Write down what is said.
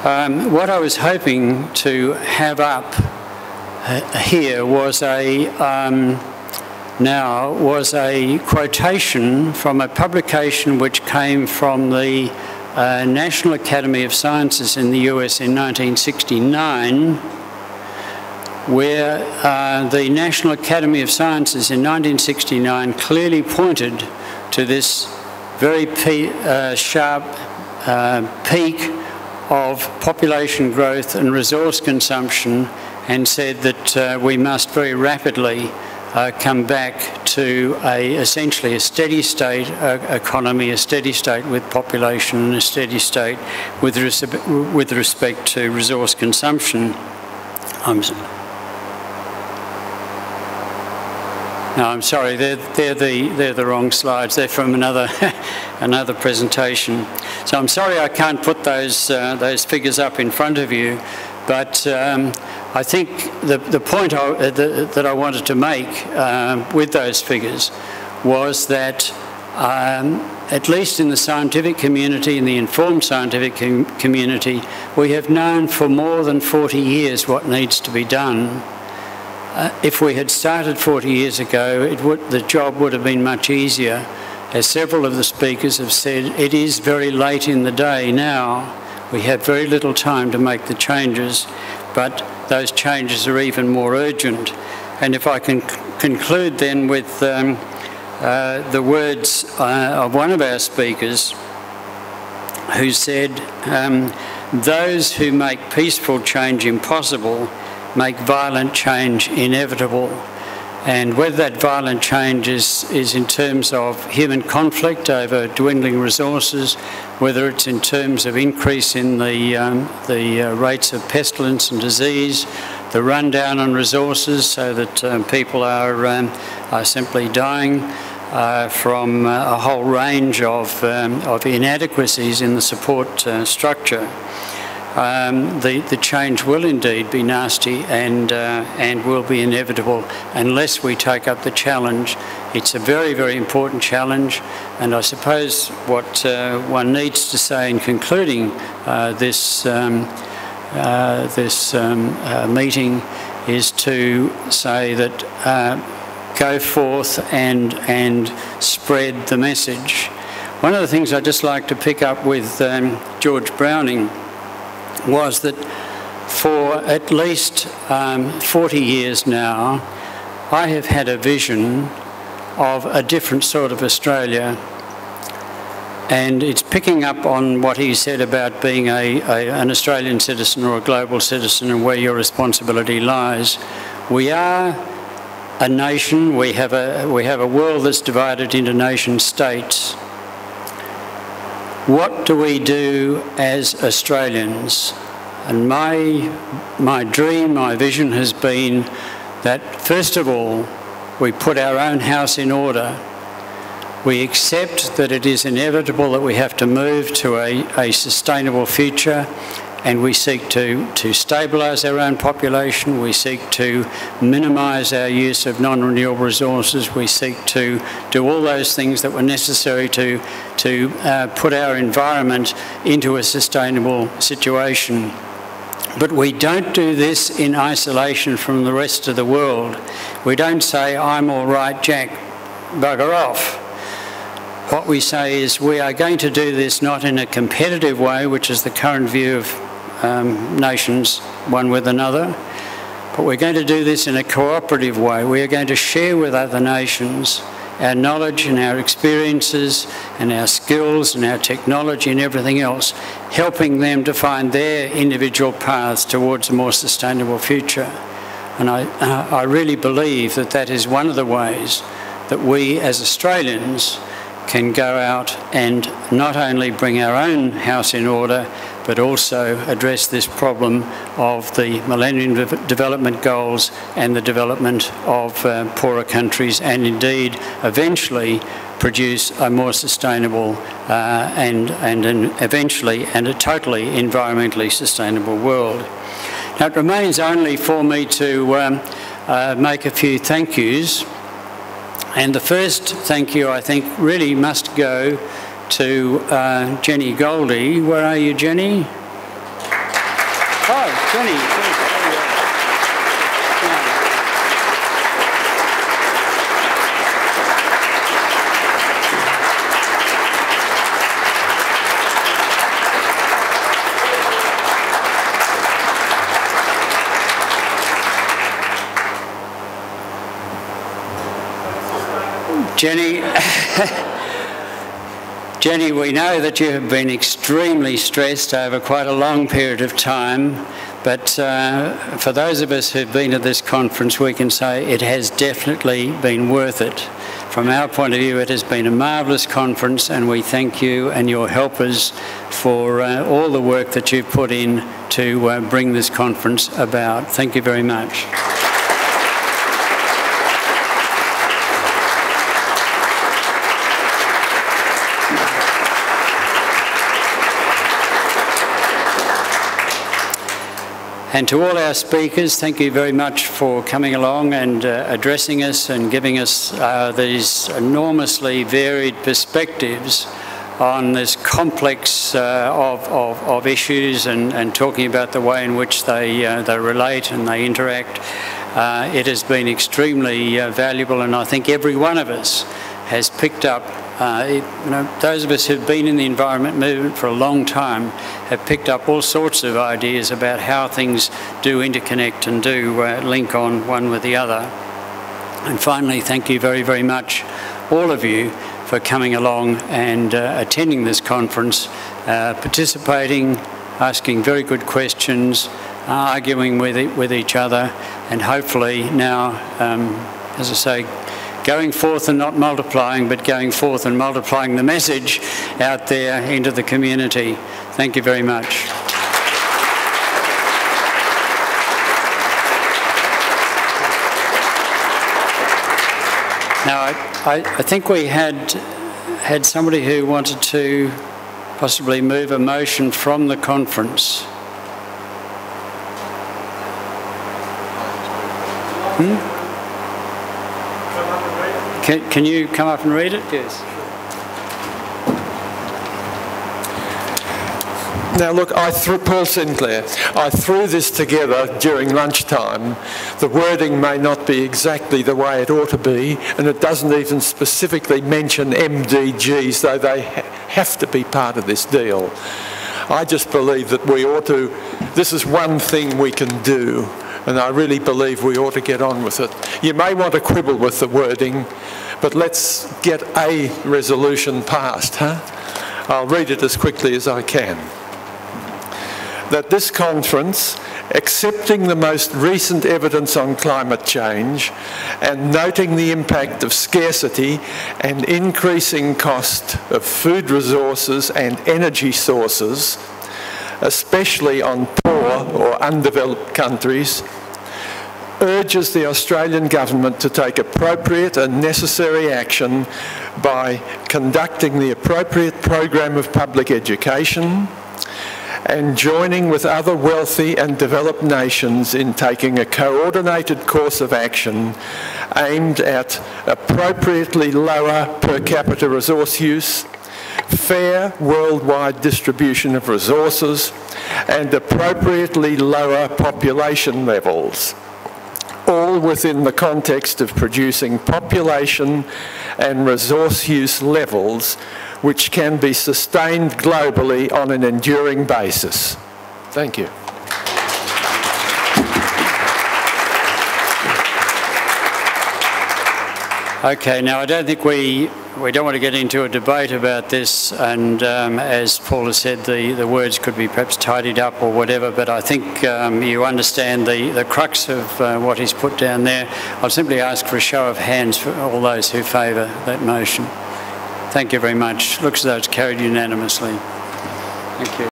What I was hoping to have up here was a quotation from a publication which came from the National Academy of Sciences in the US in 1969, where the National Academy of Sciences in 1969 clearly pointed to this very sharp peak of population growth and resource consumption, and said that we must very rapidly come back to essentially a steady state economy, a steady state with population, and a steady state with respect to resource consumption. No, I'm sorry, they're the wrong slides. They're from another another presentation. So I'm sorry I can't put those figures up in front of you, but I think the point that I wanted to make with those figures was that at least in the scientific community, in the informed scientific community, we have known for more than 40 years what needs to be done. If we had started 40 years ago, the job would have been much easier. As several of the speakers have said, it is very late in the day now. We have very little time to make the changes, but those changes are even more urgent. And if I can conclude then with the words of one of our speakers, who said, those who make peaceful change impossible make violent change inevitable. And whether that violent change is in terms of human conflict over dwindling resources, whether it's in terms of increase in the rates of pestilence and disease, the rundown on resources so that people are simply dying from a whole range of inadequacies in the support structure. The change will indeed be nasty and will be inevitable unless we take up the challenge. It's a very, very important challenge, and I suppose what one needs to say in concluding this meeting is to say that go forth and spread the message. One of the things I'd just like to pick up with George Browning was that for at least 40 years now, I have had a vision of a different sort of Australia, and it's picking up on what he said about being an Australian citizen or a global citizen and where your responsibility lies. We are a nation. We have a world that's divided into nation states. What do we do as Australians? And my dream, my vision has been that first of all, we put our own house in order. We accept that it is inevitable that we have to move to a sustainable future, and we seek to stabilise our own population. We seek to minimise our use of non-renewable resources. We seek to do all those things that were necessary to put our environment into a sustainable situation. But we don't do this in isolation from the rest of the world. We don't say, I'm all right, Jack, bugger off. What we say is we are going to do this not in a competitive way, which is the current view of nations one with another, but we're going to do this in a cooperative way. We are going to share with other nations our knowledge and our experiences and our skills and our technology and everything else, helping them to find their individual paths towards a more sustainable future. And I really believe that that is one of the ways that we as Australians can go out and not only bring our own house in order, but also address this problem of the Millennium Development Goals and the development of poorer countries, and indeed eventually produce a more sustainable and eventually a totally environmentally sustainable world. Now it remains only for me to make a few thank yous. And the first thank you, I think, really must go to Jenny Goldie. Where are you, Jenny? Oh, Jenny. Jenny, we know that you have been extremely stressed over quite a long period of time, but for those of us who've been to this conference, we can say it has definitely been worth it. From our point of view, it has been a marvellous conference, and we thank you and your helpers for all the work that you've put in to bring this conference about. Thank you very much. And to all our speakers, thank you very much for coming along and addressing us and giving us these enormously varied perspectives on this complex of issues and talking about the way in which they relate and they interact. It has been extremely valuable, and I think every one of us has picked up, those of us who've been in the environment movement for a long time have picked up all sorts of ideas about how things do interconnect and do link on one with the other. And finally, thank you very, very much, all of you, for coming along and attending this conference, participating, asking very good questions, arguing with each other, and hopefully now, as I say, going forth and not multiplying, but going forth and multiplying the message out there into the community. Thank you very much. Now, I think we had somebody who wanted to possibly move a motion from the conference. Can you come up and read it? Yes. Now look, Paul Sinclair, I threw this together during lunchtime. The wording may not be exactly the way it ought to be, and it doesn't even specifically mention MDGs, though they have to be part of this deal. I just believe that we ought to, this is one thing we can do, and I really believe we ought to get on with it. You may want to quibble with the wording, but let's get a resolution passed, huh? I'll read it as quickly as I can. That this conference, accepting the most recent evidence on climate change and noting the impact of scarcity and increasing cost of food resources and energy sources, especially on poor or undeveloped countries, urges the Australian Government to take appropriate and necessary action by conducting the appropriate program of public education and joining with other wealthy and developed nations in taking a coordinated course of action aimed at appropriately lower per capita resource use, fair worldwide distribution of resources, and appropriately lower population levels, all within the context of producing population and resource use levels which can be sustained globally on an enduring basis. Thank you. Okay, now I don't think we don't want to get into a debate about this, and as Paul has said, the words could be perhaps tidied up or whatever, but I think you understand the crux of what he's put down there. I'll simply ask for a show of hands for all those who favour that motion. Thank you very much. Looks as though it's carried unanimously. Thank you.